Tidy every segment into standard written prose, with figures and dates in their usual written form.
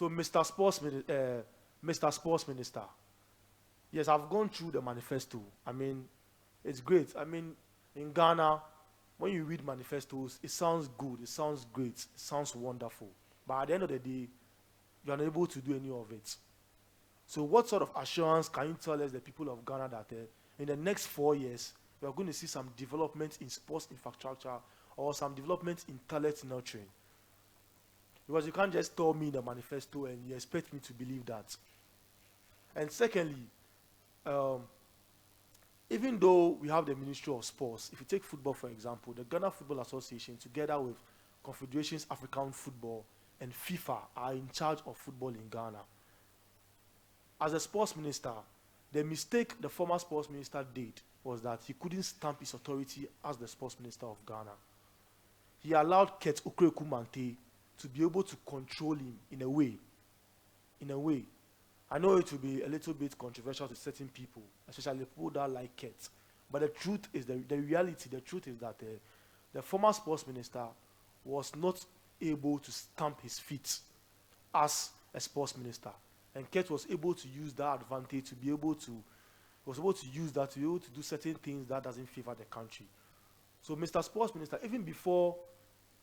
So, Mr. Sports Minister, yes, I've gone through the manifesto. I mean, it's great. I mean, in Ghana, when you read manifestos, it sounds good, it sounds great, it sounds wonderful. But at the end of the day, you're unable to do any of it. So, what sort of assurance can you tell us, the people of Ghana, that in the next 4 years, we are going to see some development in sports infrastructure or some development in talent nurturing? Because you can't just tell me the manifesto and you expect me to believe that. And secondly, um, even though we have the Ministry of Sports, if you take football for example, the Ghana Football Association, together with Confederations African Football and FIFA, are in charge of football in Ghana. As a sports minister, the mistake the former sports minister did was that he couldn't stamp his authority as the sports minister of Ghana. He allowed Ket Okreku Mante to be able to control him in a way. In a way. I know it will be a little bit controversial to certain people, especially people that like Ket. But the truth is, the truth is that the former sports minister was not able to stamp his feet as a sports minister. And Ket was able to use that advantage to be able to, use that to be able to do certain things that doesn't favor the country. So, Mr. Sports Minister, even before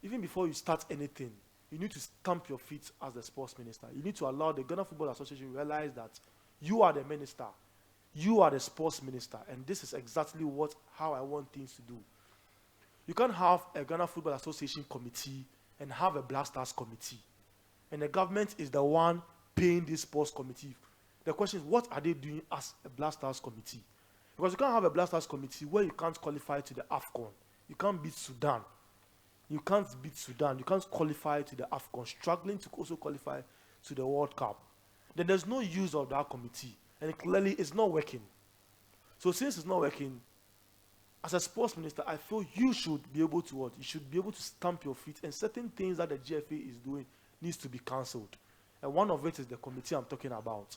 you start anything, you need to stamp your feet as the sports minister. You need to allow the Ghana Football Association to realize that you are the minister, you are the sports minister, and this is exactly how I want things to do. You can't have a Ghana Football Association committee and have a Black Stars committee, and the government is the one paying this sports committee. The question is, what are they doing as a Black Stars committee? Because you can't have a Black Stars committee where you can't qualify to the AFCON. You can't beat Sudan. You can't qualify to the AFCON, struggling to also qualify to the World Cup. Then there's no use of that committee, and clearly it's not working. So since it's not working, as a sports minister, I feel you should be able to what? You should be able to stamp your feet, and certain things that the GFA is doing needs to be cancelled. And one of it is the committee I'm talking about.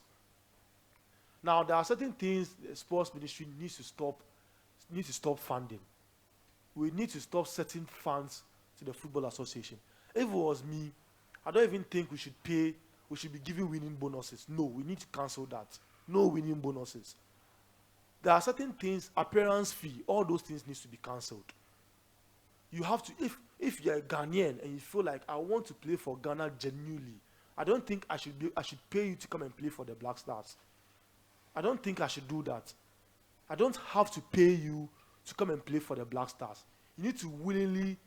Now, there are certain things the sports ministry needs to stop funding. We need to stop setting funds to the Football Association. If it was me, I don't even think we should be giving winning bonuses. No, we need to cancel that. No winning bonuses. There are certain things, appearance fee, all those things needs to be cancelled. You have to, if you're a Ghanaian and you feel like I want to play for Ghana genuinely, I don't think I should pay you to come and play for the Black Stars. I don't think I should do that. I don't have to pay you to come and play for the Black Stars. You need to willingly,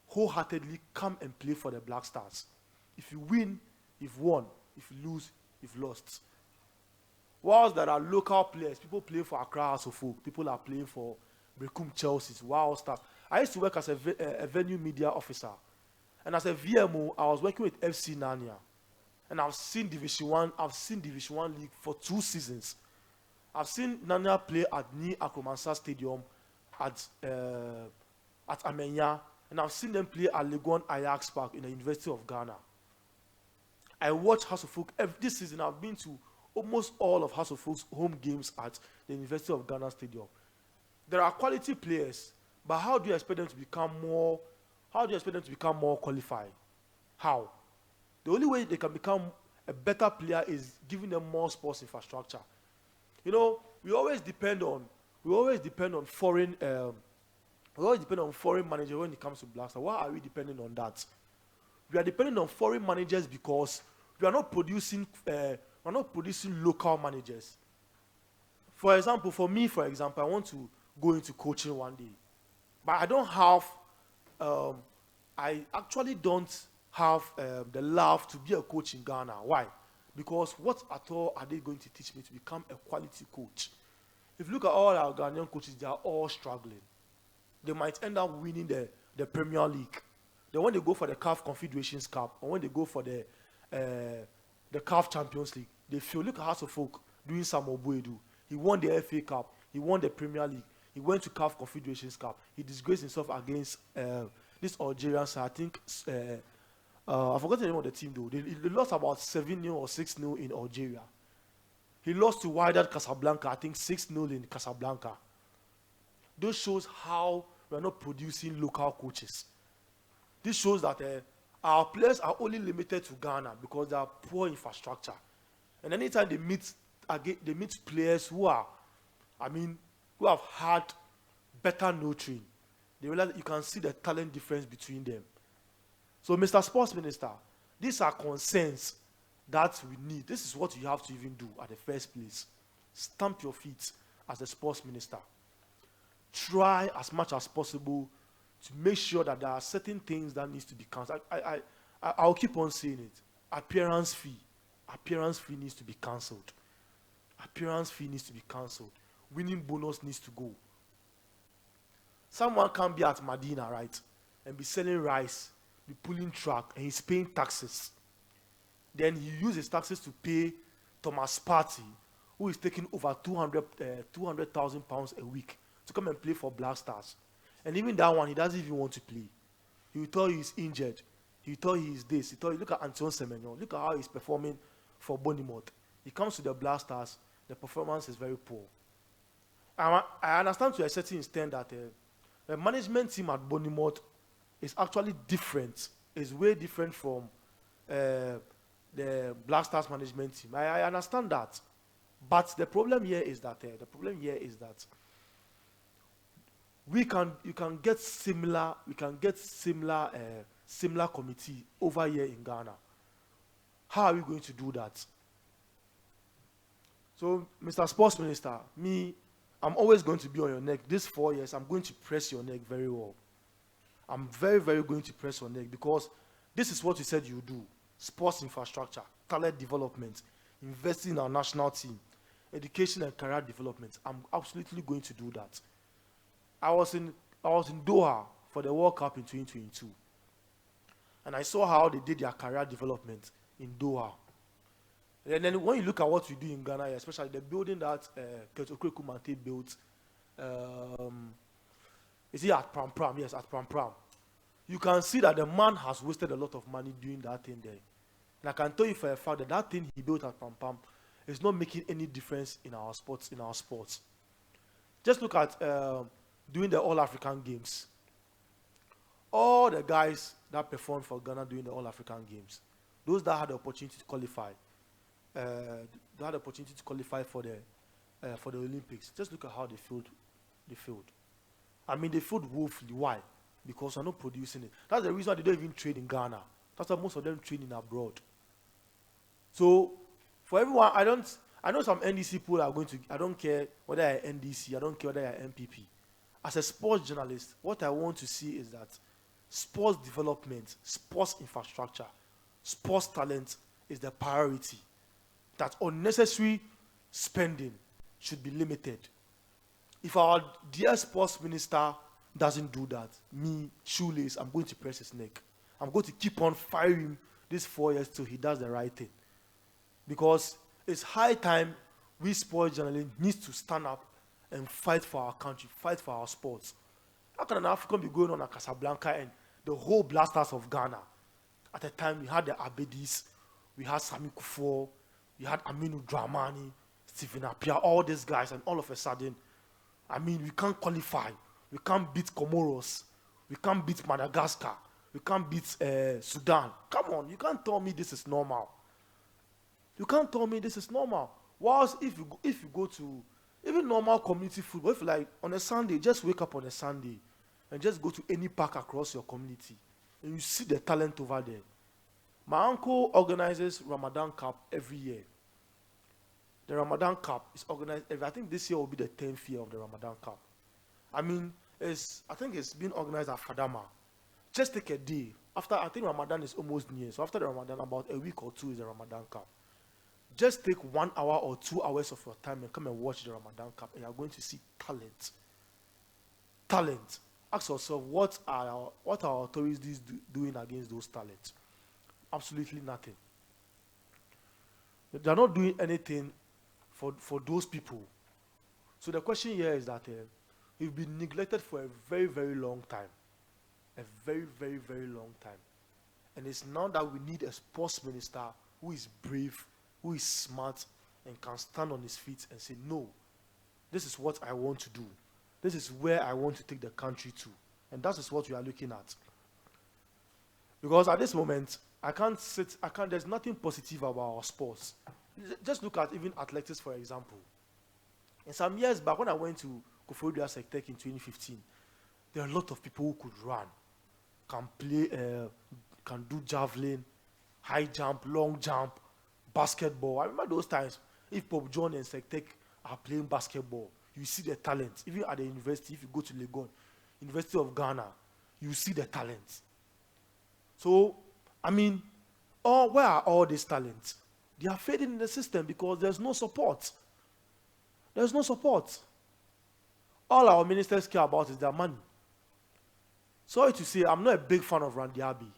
wholeheartedly come and play for the Black Stars. If you win, you've won. If you lose, you've lost. Whilst there are local players, people play for Accra House of Folk, people are playing for Bekum Chelsea's, wow stuff. I used to work as a venue media officer. And as a VMO, I was working with FC Nanya. And I've seen Division 1 League for 2 seasons. I've seen Nanya play at Ni Akromansa Stadium at Amenya, and I've seen them play at Legon Ajax Park in the University of Ghana. I watch House of Folk this season. I've been to almost all of House of Folk's home games at the University of Ghana Stadium. There are quality players, but how do you expect them to become more qualified? How? The only way they can become a better player is giving them more sports infrastructure. You know, we always depend on foreign managers when it comes to Black Stars. Why are we depending on that? We are depending on foreign managers because we are not producing local managers. For example, I want to go into coaching one day, but I actually don't have the love to be a coach in Ghana. Why? Because what at all are they going to teach me to become a quality coach? If you look at all our Ghanaian coaches, they are all struggling. They might end up winning the Premier League. Then when they go for the CAF Confederations Cup, or when they go for the CAF Champions League, they feel, look at House of Folk doing some Obuedu. He won the FA Cup. He won the Premier League. He went to CAF Confederations Cup. He disgraced himself against this Algerian side. I think I forgot the name of the team though. They lost about 7-0 or 6-0 in Algeria. He lost to Wydad Casablanca, I think 6-0 in Casablanca. This shows how we are not producing local coaches. This shows that Our players are only limited to Ghana because they are poor infrastructure. And anytime they meet players who are, who have had better nurturing, they realize that you can see the talent difference between them. So, Mr. Sports Minister, these are concerns that we need. This is what you have to even do at the first place. Stamp your feet as a sports minister. Try as much as possible to make sure that there are certain things that needs to be cancelled. I'll keep on saying it. Appearance fee needs to be cancelled. Appearance fee needs to be cancelled. Winning bonus needs to go. Someone can be at Medina, right, and be selling rice, be pulling truck, and he's paying taxes. Then he uses his taxes to pay Thomas Partey, who is taking over 200,000 pounds a week to come and play for Black Stars. And even that one, he doesn't even want to play. He will tell you he's injured. He will tell you he's this. He will tell you, look at Antoine Semenyo. Look at how he's performing for Bournemouth. He comes to the Black Stars. The performance is very poor. I understand to a certain extent that the management team at Bournemouth is actually different. It's way different from the Black Stars management team. I understand that. But the problem here is that you can get similar committee over here in Ghana. How are we going to do that? So, Mr. Sports Minister, I'm always going to be on your neck. These 4 years, I'm going to press your neck very well. I'm very, very going to press your neck because this is what you said you do. Sports infrastructure, talent development, investing in our national team, education and career development. I'm absolutely going to do that. I was in Doha for the World Cup in 2022. And I saw how they did their career development in Doha. And then when you look at what we do in Ghana, especially the building that Ketokwe Kumante built, is it at Pram Pram? Yes, at Pram Pram. You can see that the man has wasted a lot of money doing that thing there. And I can tell you for a fact that that thing he built at Pram Pram is not making any difference in our sports. Just look at doing the All-African Games. All the guys that performed for Ghana during the All-African Games, those that had the opportunity to qualify, for the Olympics. Just look at how they failed. They failed woefully. Why? Because we're not producing it. That's the reason why they don't even train in Ghana. That's why most of them training abroad. So, for everyone, I know some NDC people are going to, I don't care whether you're NDC, I don't care whether you're MPP. As a sports journalist, what I want to see is that sports development, sports infrastructure, sports talent is the priority. That unnecessary spending should be limited. If our dear sports minister doesn't do that, Shoelace, I'm going to press his neck. I'm going to keep on firing him these 4 years till he does the right thing. Because it's high time we sports journalists need to stand up and fight for our country, fight for our sports. How can an African be going on at Casablanca and the whole Black Stars of Ghana? At the time, we had the Abedis, we had Sami Kufuor, we had Aminu Dramani, Stephen Appiah, all these guys, and all of a sudden, we can't qualify. We can't beat Comoros. We can't beat Madagascar. We can't beat Sudan. Come on, you can't tell me this is normal. You can't tell me this is normal. Whilst if you go to even normal community football, if like on a Sunday, just wake up on a Sunday and just go to any park across your community and you see the talent over there. My uncle organizes Ramadan Cup every year. The Ramadan Cup is organized I think this year will be the 10th year of the Ramadan Cup. I think it's been organized at Fadama. Just take a day. I think Ramadan is almost near. So after the Ramadan, about a week or two is the Ramadan Cup. Just take 1 hour or 2 hours of your time and come and watch the Ramadan Cup, and you're going to see talent. Talent. Ask yourself, what are our authorities doing against those talents? Absolutely nothing. They're not doing anything for those people. So the question here is that we've been neglected for a very, very long time. A very, very, very long time. And it's now that we need a sports minister who is brave, who is smart, and can stand on his feet and say, no, this is what I want to do. This is where I want to take the country to. And that is what we are looking at. Because at this moment, there's nothing positive about our sports. Just look at even athletics, for example. In some years back, when I went to Koforidua Tech in 2015, there are a lot of people who could run, can play, can do javelin, high jump, long jump, basketball. I remember those times. If Pop John and Tech are playing basketball, you see the talent. Even at the university, if you go to Legon, University of Ghana, you see the talent. So, I mean, where are all these talents? They are fading in the system because there's no support. There's no support. All our ministers care about is their money. Sorry to say, I'm not a big fan of Randy Abbey.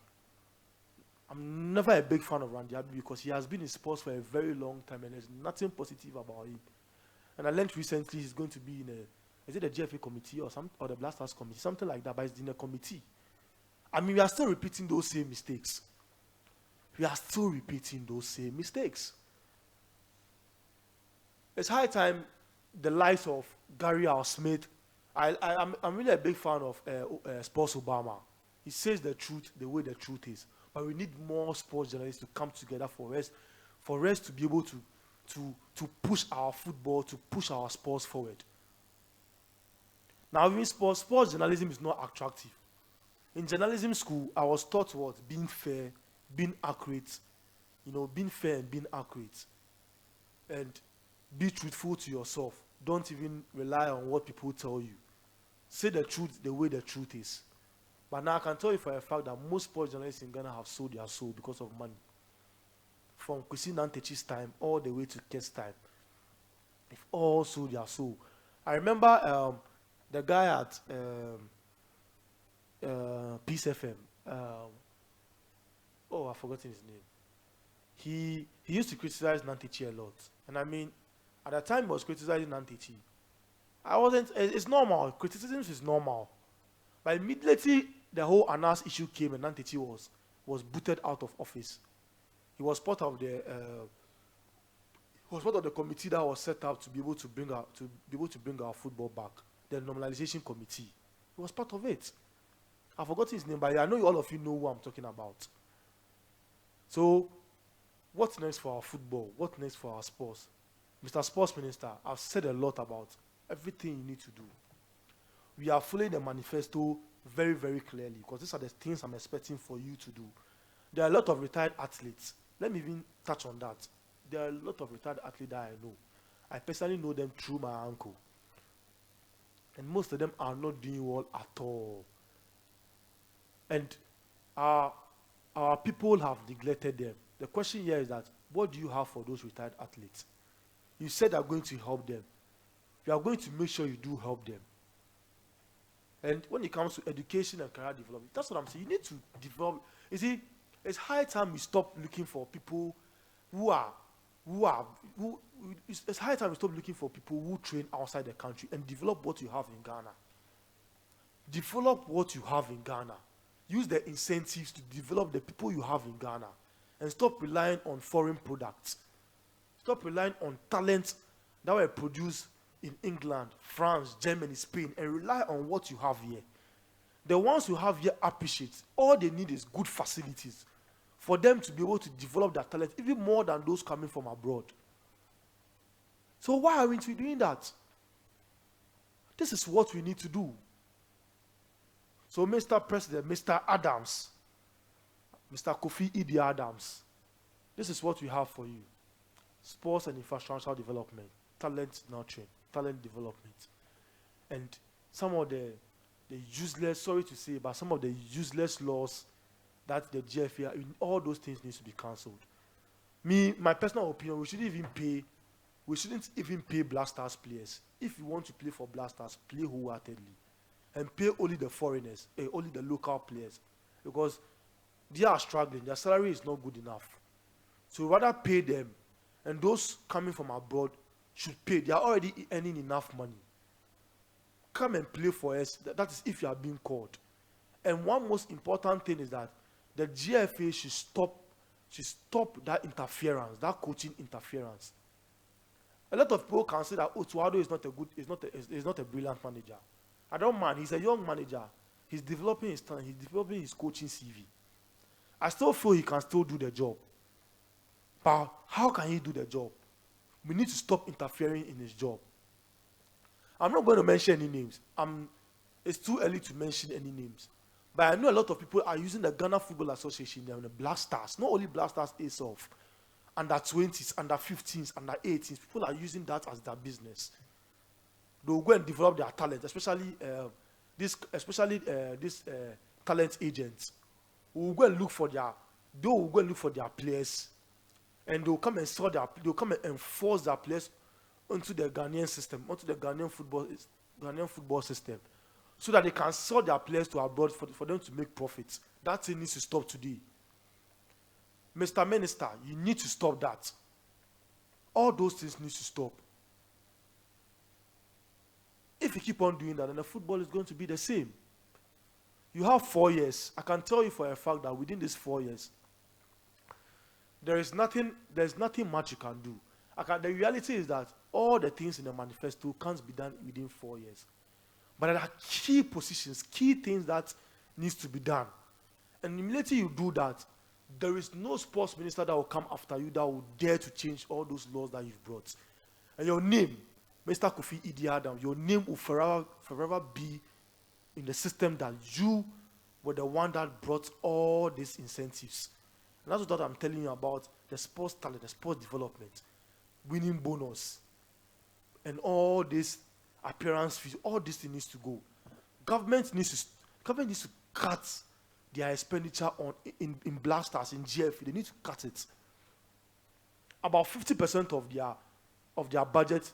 I'm never a big fan of Randy Abbey because he has been in sports for a very long time and there's nothing positive about him. And I learned recently he's going to be in is it the GFA committee or the Blasters committee, something like that, but it's in a committee. I mean, we are still repeating those same mistakes. We are still repeating those same mistakes. It's high time the likes of Gary Smith. I'm really a big fan of Sports Obama. He says the truth the way the truth is. But we need more sports journalists to come together for us to be able to push our football, to push our sports forward. Now, even sports journalism is not attractive. In journalism school, I was taught what? Being fair, being accurate, being fair and being accurate. And be truthful to yourself. Don't even rely on what people tell you. Say the truth the way the truth is. But now I can tell you for a fact that most sports journalists in Ghana have sold their soul because of money. From Kwesi Nantechi's time all the way to Kes time. They've all sold their soul. I remember the guy at Peace FM. I've forgotten his name. He used to criticize Nantechi a lot. And I mean, at the time he was criticizing Nantechi. It's normal. Criticism is normal. But immediately the whole Anas issue came and Nantechi was booted out of office. He was part of the committee that was set up to be able to bring our football back. The normalization committee. He was part of it. I forgot his name, but I know all of you know who I'm talking about. So, what's next for our football? What's next for our sports? Mr. Sports Minister, I've said a lot about everything you need to do. We are following the manifesto very, very clearly because these are the things I'm expecting for you to do. There are a lot of retired athletes. Let me even touch on that. There are a lot of retired athletes that I know. I personally know them through my uncle. And most of them are not doing well at all. And our people have neglected them. The question here is that, what do you have for those retired athletes? You said you are going to help them. You are going to make sure you do help them. And when it comes to education and career development, that's what I'm saying. You need to develop. You see, it's high time we stop looking for people it's high time we stop looking for people who train outside the country and develop what you have in Ghana. Develop what you have in Ghana. Use the incentives to develop the people you have in Ghana. And stop relying on foreign products. Stop relying on talent that were produced in England, France, Germany, Spain, and rely on what you have here. The ones you have here appreciate. All they need is good facilities for them to be able to develop their talent even more than those coming from abroad. So why aren't we doing that? This is what we need to do. So Mr. President, Mr. Adams, Mr. Kofi Idi Adams, this is what we have for you. Sports and infrastructural development, talent nurturing, talent development. And some of the useless, sorry to say, but some of the useless laws that the GFA, all those things need to be cancelled. My personal opinion, we shouldn't even pay Blasters players. If you want to play for Blasters, play wholeheartedly. And pay only the foreigners, only the local players. Because they are struggling, their salary is not good enough. So rather pay them, and those coming from abroad should pay. They are already earning enough money. Come and play for us. That is if you are being called. And one most important thing is that the GFA should stop that interference, that coaching interference. A lot of people can say that Tuado is not a brilliant manager. I don't mind. He's a young manager. He's developing his talent. He's developing his coaching CV. I still feel he can still do the job. But how can he do the job? We need to stop interfering in his job. I'm not going to mention any names. It's too early to mention any names. But I know a lot of people are using the Ghana Football Association and the Black Stars, not only Black Stars itself, under 20s, under 15s, under 18s. People are using that as their business. They'll go and develop their talent, especially this talent agents. They will go and look for their players, and they'll come and they'll come and enforce their players onto the Ghanaian system, onto the Ghanaian football system, so that they can sell their players to abroad for them to make profits. That thing needs to stop today. Mr. Minister, you need to stop that. All those things need to stop. If you keep on doing that, then the football is going to be the same. You have 4 years. I can tell you for a fact that within these 4 years, there's nothing much you can do. The reality is that all the things in the manifesto can't be done within 4 years. But there are key positions, key things that needs to be done. And immediately you do that, there is no sports minister that will come after you that will dare to change all those laws that you've brought. And your name, Mr. Kofi Idi Adam, your name will forever be in the system that you were the one that brought all these incentives. And that's what I'm telling you about the sports talent, the sports development, winning bonus, and all this appearance fees, all this thing needs to go. Government needs to cut their expenditure on in Black Stars, in GF. They need to cut it. About 50% of their budget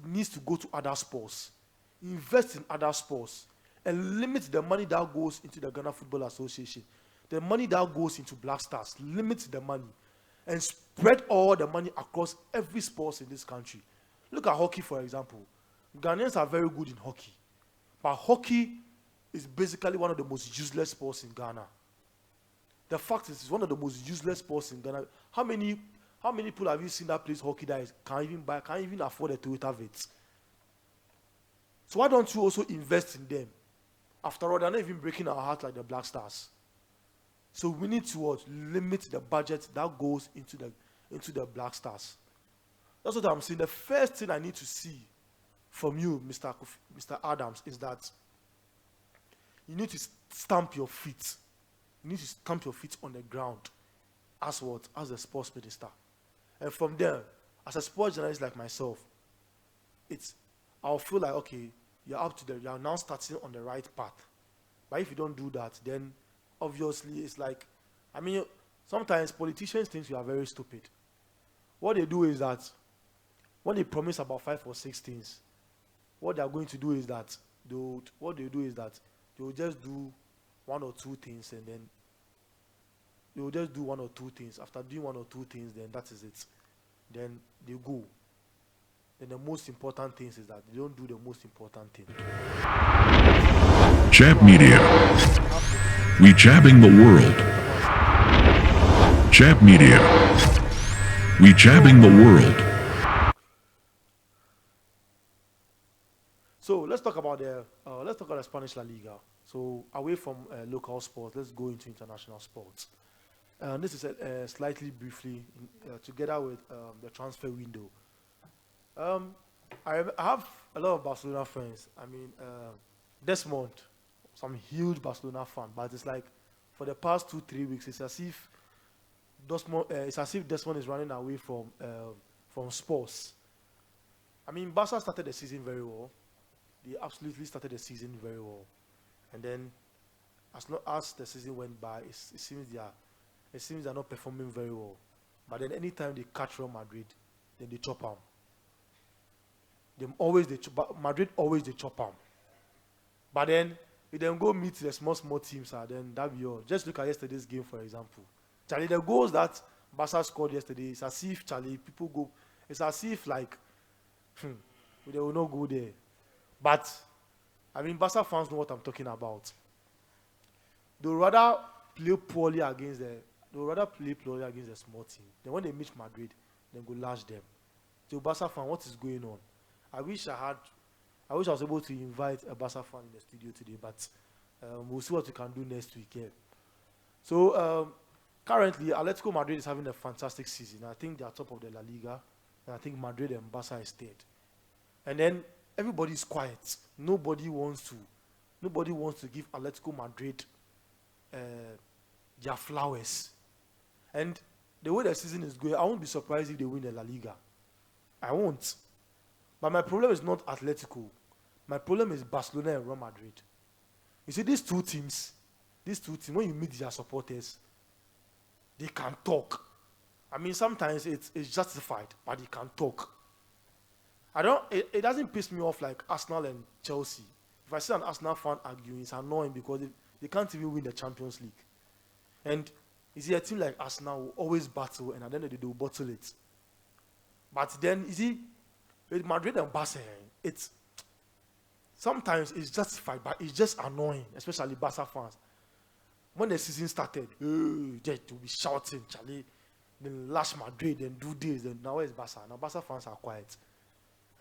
needs to go to other sports. Invest in other sports and limit the money that goes into the Ghana Football Association. The money that goes into Black Stars, limit the money and spread all the money across every sport in this country. Look at hockey, for example. Ghanaians are very good in hockey, but hockey is basically one of the most useless sports in Ghana. The fact is, it's one of the most useless sports in Ghana. How many people have you seen that plays hockey that can't even afford a Toyota Vitz? So why don't you also invest in them? After all, they're not even breaking our heart like the Black Stars. So we need to limit the budget that goes into the Black Stars. That's what I'm saying. The first thing I need to see from you, Mr. Adams, is that you need to stamp your feet. You need to stamp your feet on the ground as what? As a sports minister. And from there, as a sports journalist like myself, I'll feel like, okay, you are now starting on the right path. But if you don't do that, then obviously it's like, sometimes politicians think you are very stupid. What they do is that when they promise about 5 or 6 things, what they are going to do is that they will just do 1 or 2 things, and then they will just do 1 or 2 things. After doing 1 or 2 things, then that is it. Then they go. Then the most important thing is that they don't do the most important thing. Jab Media. We jabbing the world. Jab Media. We jabbing the world. So let's talk about the Spanish La Liga. So away from local sports, let's go into international sports. This is slightly briefly together with the transfer window. I have a lot of Barcelona friends. Desmond, some huge Barcelona fan, but it's like for the past 2-3 weeks, it's as if Desmond is running away from sports. Barca started the season very well. They absolutely started the season very well, and then as the season went by, it seems they are not performing very well. But then anytime they catch Real Madrid, then they chop them. Madrid always they chop them. But then if they go meet the small teams, then that be all. Just look at yesterday's game, for example. Charlie, the goals that Barca scored yesterday, it's as if it's as if like they will not go there. But Barca fans know what I'm talking about. They would rather play poorly against the small team. Then when they meet Madrid, they go lash them. So Barca fan, what is going on? I wish I was able to invite a Barca fan in the studio today, but we'll see what we can do next week. Yeah. So currently, Atletico Madrid is having a fantastic season. I think they are top of the La Liga, and I think Madrid and Barca is third. And then everybody is quiet. Nobody wants to give Atletico Madrid uh, their flowers. And the way the season is going, I won't be surprised if they win the La Liga. I won't. But my problem is not Atletico. My problem is Barcelona and Real Madrid. You see, these two teams, when you meet their supporters, they can talk. I mean, sometimes it's justified, but they can talk. It doesn't piss me off like Arsenal and Chelsea. If I see an Arsenal fan arguing, it's annoying because they can't even win the Champions League. And you see, a team like Arsenal will always battle, and at the end of the day, they will bottle it. But then, you see, with Madrid and Barca, sometimes it's justified, but it's just annoying, especially Barca fans. When the season started, they will be shouting, Charlie, then lash Madrid, then do this, then now it's Barca. Now Barca fans are quiet.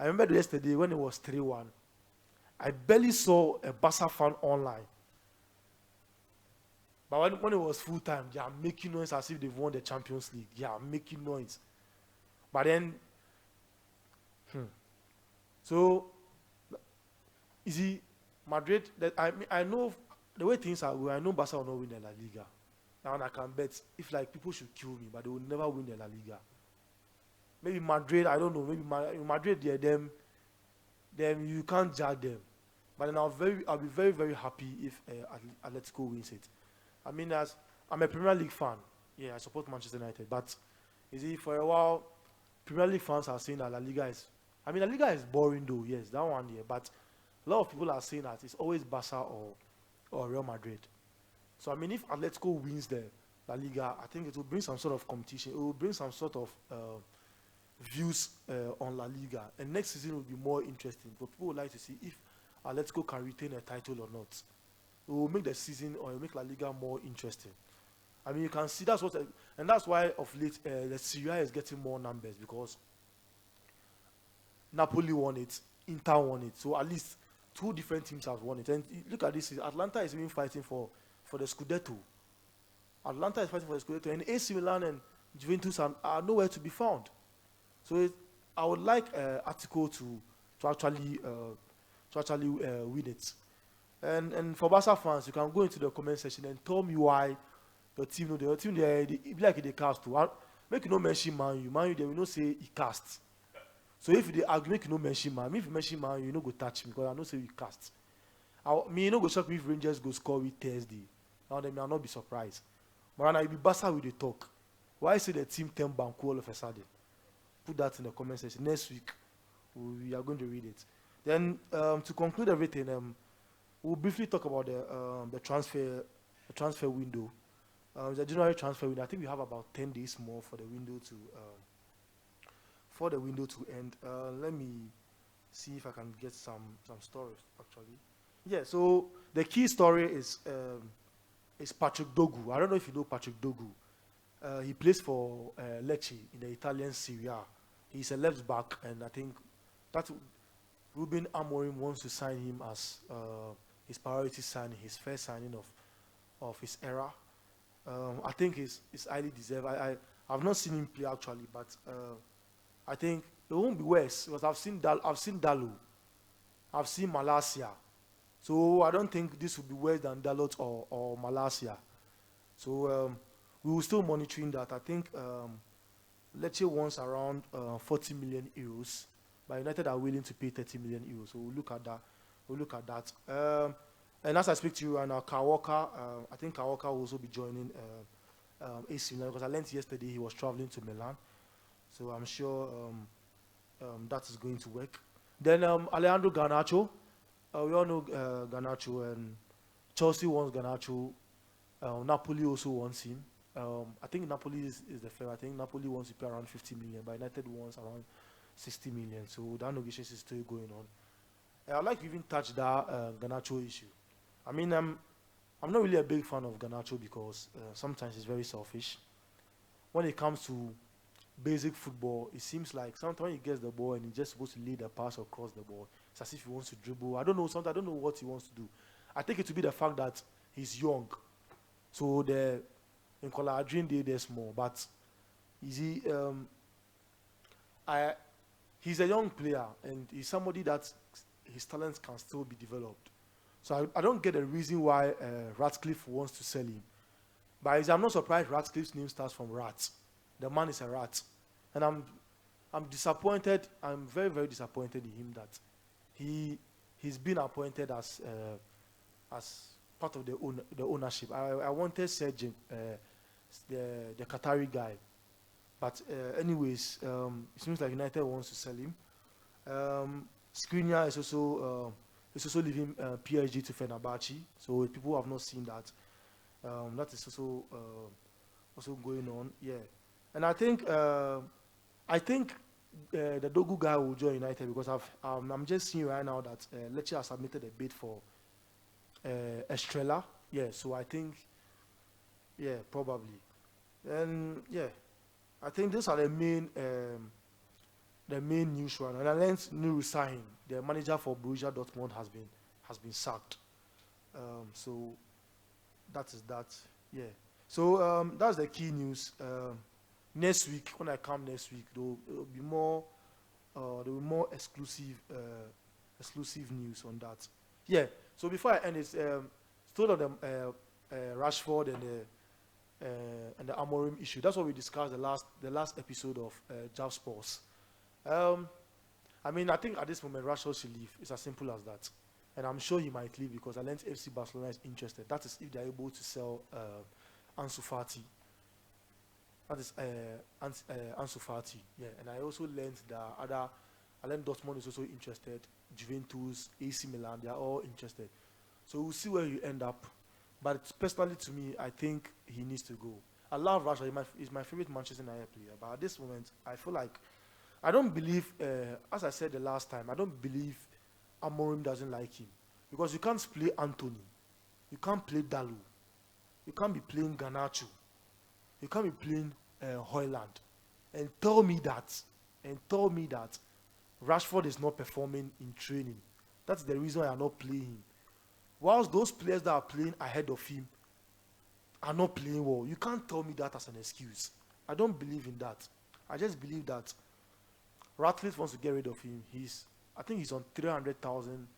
I remember yesterday when it was 3-1, I barely saw a Barca fan online. But when it was full time, they are making noise as if they've won the Champions League. They are making noise. But then, so, you see, Madrid, I know the way things are going, I know Barca will not win the La Liga. Now I can bet if like people should kill me, but they will never win the La Liga. Maybe Madrid, I don't know, maybe Madrid, yeah, them you can't judge them. But then I'll be very, very happy if Atletico wins it. I mean, I'm a Premier League fan. Yeah, I support Manchester United. But, you see, for a while, Premier League fans are saying that La Liga is boring though, yes, that one, yeah. But a lot of people are saying that it's always Barca or Real Madrid. So, I mean, if Atletico wins the La Liga, I think it will bring some sort of competition. It will bring some sort of views on La Liga. And next season will be more interesting. But people would like to see if Atletico can retain a title or not. It will make the season or make La Liga more interesting. I mean, you can see that's why of late the Serie A is getting more numbers because Napoli won it, Inter won it. So at least two different teams have won it. And look at this: Atlanta is even fighting for the Scudetto. Atlanta is fighting for the Scudetto, and AC Milan and Juventus are nowhere to be found. So I would like Atletico to actually win it. And for Barca fans, you can go into the comment section and tell me why your team they be like they cast to. Make you no mention Man U. Man U they will not say he cast. So if they argue, make you no mention Man. If you mention Man U, you no go touch me because I know say you cast. Me no go shock me if Rangers go score with Thursday. Now then I'll not be surprised. But now it be Barca with the talk. Why say the team 10 bank all of a sudden? Put that in the comment section. Next week we are going to read it. Then to conclude everything, we'll briefly talk about the transfer window. The January transfer window. I think we have about 10 days more for the window to end. Let me see if I can get some stories actually. Yeah. So the key story is Patrick Dogu. I don't know if you know Patrick Dogu. He plays for Lecce in the Italian Serie A. He's a left back, and I think that Ruben Amorim wants to sign him as his priority signing, his first signing of his era. I think it's highly deserved. I've not seen him play actually, but I think it won't be worse because I've seen Dalot, I've seen Malacia, so I don't think this will be worse than Dalot or Malacia. So we will still monitoring that. I think Lecce wants around 40 million euros, but United are willing to pay 30 million euros. So we'll look at that. And as I speak to you right now, Kawaka, I think Kawaka will also be joining AC Milan because I learned yesterday he was traveling to Milan. So I'm sure that is going to work. Then Alejandro Garnacho, we all know Garnacho, and Chelsea wants Garnacho. Napoli also wants him. I think Napoli is the fair. I think Napoli wants to pay around 50 million, but United wants around 60 million. So that negotiation is still going on. I'd like to even touch that Garnacho issue. I mean, I'm not really a big fan of Garnacho because sometimes he's very selfish. When it comes to basic football, it seems like sometimes when he gets the ball and he's just supposed to lead the pass across the ball, it's as if he wants to dribble. I don't know. Sometimes I don't know what he wants to do. I think it to be the fact that he's young. So in Kola Adrian there's more, but is he? I he's a young player and he's somebody that his talents can still be developed. So I don't get a reason why Ratcliffe wants to sell him. But I'm not surprised Ratcliffe's name starts from rat. The man is a rat, and I'm disappointed. I'm very very disappointed in him that he's been appointed as part of the ownership. I wanted Sergin, the Qatari guy, but anyways, it seems like United wants to sell him. Skriniar is also leaving PSG to Fenerbahce. So people who have not seen that, that is also going on. Yeah, and I think the Dogu guy will join United because I'm just seeing right now that Lecce has submitted a bid for Estrella. Yeah, so I think, yeah, probably. And yeah, I think those are the main news one. And I learned Nuru Sahin, the manager for Borussia Dortmund, has been sacked. So that is that. Yeah. So that's the key news. Next week, when I come next week, there will be more exclusive news on that. Yeah. So before I end, it's still on the Rashford and the Amorim issue. That's what we discussed the last episode of Jav Sports. I mean, I think at this moment Rashford should leave. It's as simple as that, and I'm sure he might leave because I learned FC Barcelona is interested. That is if they're able to sell Ansu Fati. That is Ansu Fati. Yeah, and I also learned that I learned Dortmund is also interested. Juventus, AC Milan, they are all interested. So we'll see where you end up. But personally, to me, I think he needs to go. I love Rashford. He's my favorite Manchester United player. But at this moment, I feel like I don't believe, as I said the last time, I don't believe Amorim doesn't like him. Because you can't play Anthony. You can't play Dalu. You can't be playing Garnacho. You can't be playing Højlund. And tell me that Rashford is not performing in training. That's the reason why I'm not playing him. Whilst those players that are playing ahead of him are not playing well, you can't tell me that as an excuse. I don't believe in that. I just believe that Ratcliffe wants to get rid of him. I think he's on 300,000,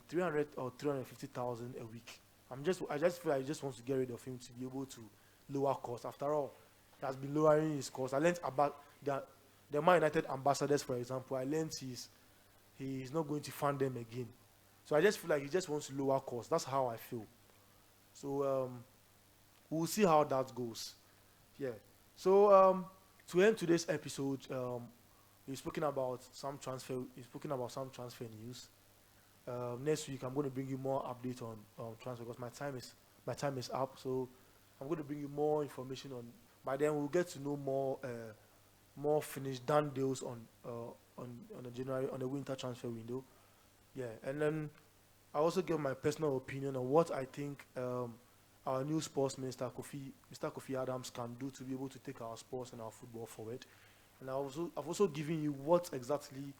300 or 350,000 a week. I just feel like he just wants to get rid of him to be able to lower costs. After all, he has been lowering his costs. I learned about the Man United ambassadors, for example. I learned he's not going to fund them again. So I just feel like he just wants to lower costs. That's how I feel. So we'll see how that goes. Yeah. So to end today's episode, we've spoken about some transfer. We've spoken about some transfer news. Next week, I'm going to bring you more updates on transfer because my time is up. So I'm going to bring you more information on. By then, we'll get to know more finished done deals on the winter transfer window. Yeah, and then I also give my personal opinion on what I think our new sports minister, Mr. Kofi Adams, can do to be able to take our sports and our football forward. And I've also given you what exactly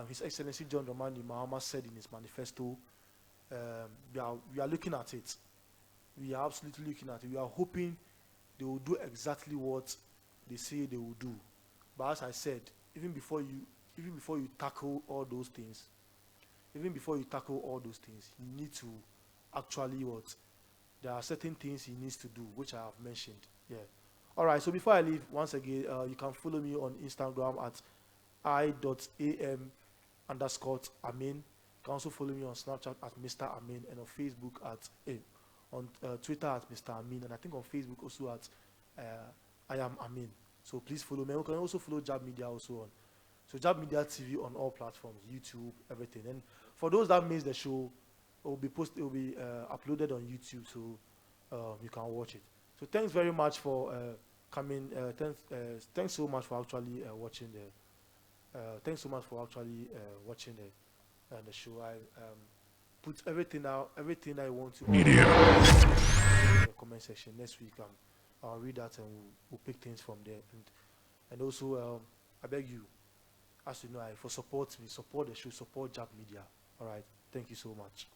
His Excellency John Dramani Mahama said in his manifesto. We are looking at it. We are absolutely looking at it. We are hoping they will do exactly what they say they will do. But as I said, even before you tackle all those things, you need to actually there are certain things he needs to do, which I have mentioned. Yeah. All right. So before I leave, once again, you can follow me on Instagram at i.am_Amin. You can also follow me on Snapchat at Mr. Amin and on Facebook on Twitter at Mr. Amin, and I think on Facebook also at I am Amin. So please follow me. You can also follow Jab Media also on. So Jab Media TV on all platforms, YouTube, everything. And for those that miss the show, it will be uploaded on YouTube, so you can watch it. So thanks very much for coming. Thanks so much for actually watching the show. I put everything I want to Media. in the comment section. Next week I'll read that and we'll pick things from there. And also I beg you, as you know, for support the show, support Jab Media. All right, thank you so much.